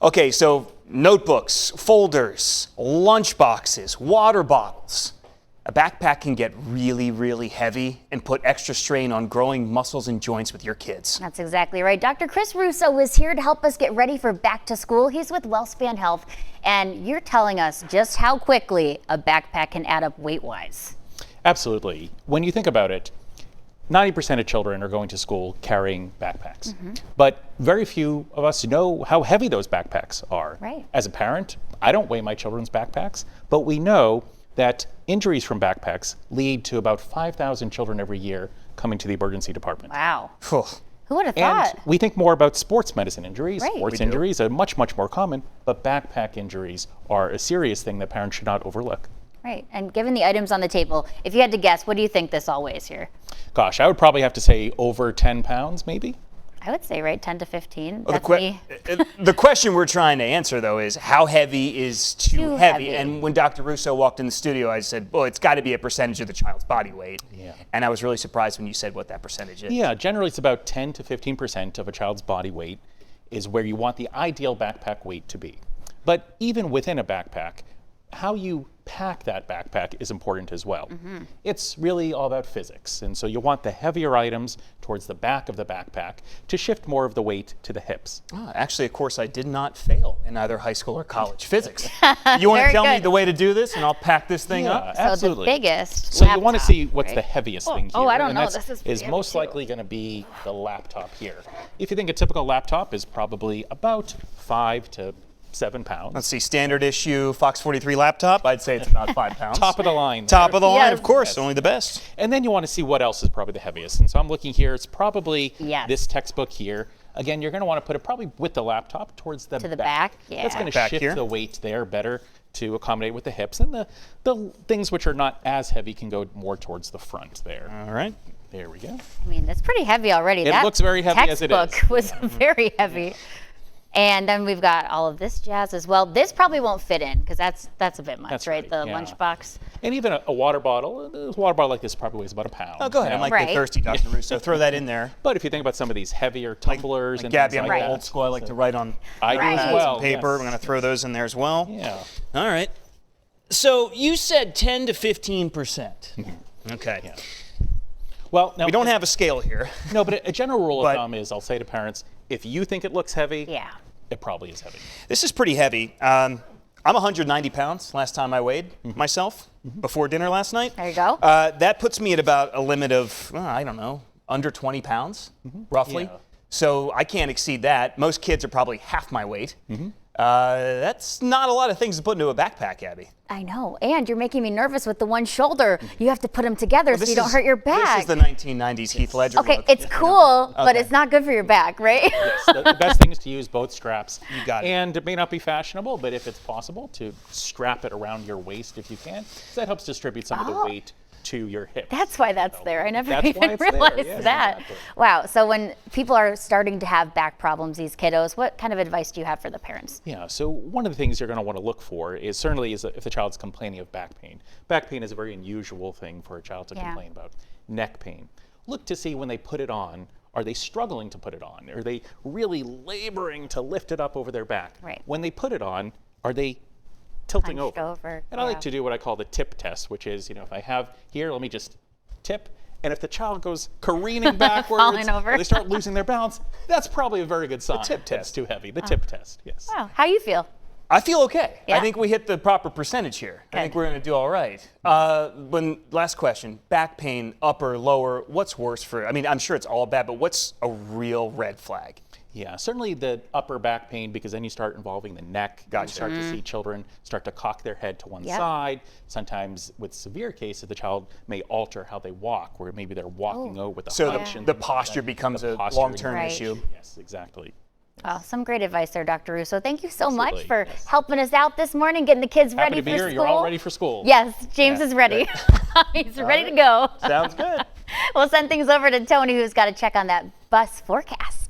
Okay, so notebooks, folders, lunch boxes, water bottles. A backpack can get really, really heavy and put extra strain on growing muscles and joints with your kids. That's exactly right. Dr. Chris Russo is here to help us get ready for back to school. He's with WellSpan Health, and you're telling us just how quickly a backpack can add up weight-wise. Absolutely. When you think about it, 90% of children are going to school carrying backpacks. But very few of us know how heavy those backpacks are. Right. As a parent, I don't weigh my children's backpacks, but we know that injuries from backpacks lead to about 5,000 children every year coming to the emergency department. Wow. Phew. Who would have And thought? we think more about sports medicine injuries. Right. Sports We do. injuries are much, much more common, but backpack injuries are a serious thing that parents should not overlook. Right. And given the items on the table, if you had to guess, what do you think this all weighs here? Gosh, I would probably have to say over 10 pounds, maybe. I would say, right, 10 to 15. Well, That's me. the question we're trying to answer, though, is how heavy is too heavy? heavy. And when Dr. Russo walked in the studio, I said, well, it's got to be a percentage of the child's body weight. Yeah. And I was really surprised when you said what that percentage is. Yeah, generally it's about 10 to 15% of a child's body weight is where you want the ideal backpack weight to be. But even within a backpack, how you pack that backpack is important as well. It's really all about physics, and so you want the heavier items towards the back of the backpack to shift more of the weight to the hips. Actually, of course, I did not fail in either high school or college physics. You want to Very tell me good. the way to do this, and I'll pack this thing up? So Absolutely. the biggest So you want to laptop, see what's right? the heaviest thing here. Oh, I don't and know. that's- This is pretty heavy, most too. likely going to be the laptop here. If you think a typical laptop is probably about 5 to 7 pounds. Let's see, standard issue Fox 43 laptop. I'd say it's about 5 pounds. Top of the line. Top of the line, Yes. of course, Yes. only the best. And then you want to see what else is probably the heaviest. And so I'm looking here, it's probably Yes. this textbook here. Again, you're going to want to put it probably with the laptop towards the To the back, That's yeah. going to Back shift here. the weight there better to accommodate with the hips. And the things which are not as heavy can go more towards the front there. All right. There we go. I mean, it's pretty heavy already. It looks very heavy as it is. Textbook was very heavy. And then we've got all of this jazz as well. This probably won't fit in because that's a bit much, That's right? right, The yeah. lunchbox. And even a water bottle like this probably weighs about a pound. Oh, go ahead. you I know? might Right. get thirsty, Dr. Russo. Throw that in there. But if you think about some of these heavier tumblers Like and Gabby, things I'm like old that. school. I like to write on I do Right. as well. paper. yes. We're going to throw those in there as well. Yeah. All right. So you said 10 to 15%. Okay. Yeah. Well, now We don't have a scale here. No, but a general rule But- of thumb is I'll say to parents, if you think it looks heavy, Yeah. it probably is heavy. This is pretty heavy. I'm 190 pounds last time I weighed myself before dinner last night. There you go. That puts me at about a limit of, I don't know, under 20 pounds, roughly. Yeah. So I can't exceed that. Most kids are probably half my weight. That's not a lot of things to put into a backpack, Abby. I know. And you're making me nervous with the one shoulder. You have to put them together so you don't hurt your back. This is the 1990s Heath Ledger Okay, look. it's cool, but Okay. it's not good for your back, right? Yes, the best thing is to use both straps. You got it. And it may not be fashionable, but if it's possible, to strap it around your waist if you can. 'Cause that helps distribute some of the weight to your hips. That's why that's there. I never That's why even it's there, realized yes, that. exactly. Wow. So when people are starting to have back problems, these kiddos, what kind of advice do you have for the parents? Yeah, so one of the things you're going to want to look for is certainly is if the child's complaining of back pain. Back pain is a very unusual thing for a child to Yeah. complain about. Neck pain. Look to see when they put it on, are they struggling to put it on? Are they really laboring to lift it up over their back? Right. When they put it on, are they tilting Hunched over? over, And I yeah. like to do what I call the tip test, which is, if I have here, let me just tip. And if the child goes careening backwards, Falling over. or they start losing their balance, that's probably a very good sign. tip that it's test. too heavy. The tip test, yes. Wow. How you feel? I feel okay. Yeah? I think we hit the proper percentage here. I think Good. we're going to do all right. Last question, back pain, upper, lower, what's worse for, I'm sure it's all bad, but what's a real red flag? Yeah, certainly the upper back pain, because then you start involving the neck. Gotcha. You start to see children start to cock their head to one Yep. side. Sometimes with severe cases, the child may alter how they walk, where maybe they're walking over with a So hunch. the, and the things like posture that. becomes The a posture long-term Right. issue. Yes, exactly. Well, some great advice there, Dr. Russo. Thank you so much Absolutely, for yes. helping us out this morning, getting the kids Happy ready to be for here. school. You're all ready for school. Yes, James Yeah, is ready. He's ready to go. Sounds good. We'll send things over to Tony, who's got to check on that bus forecast.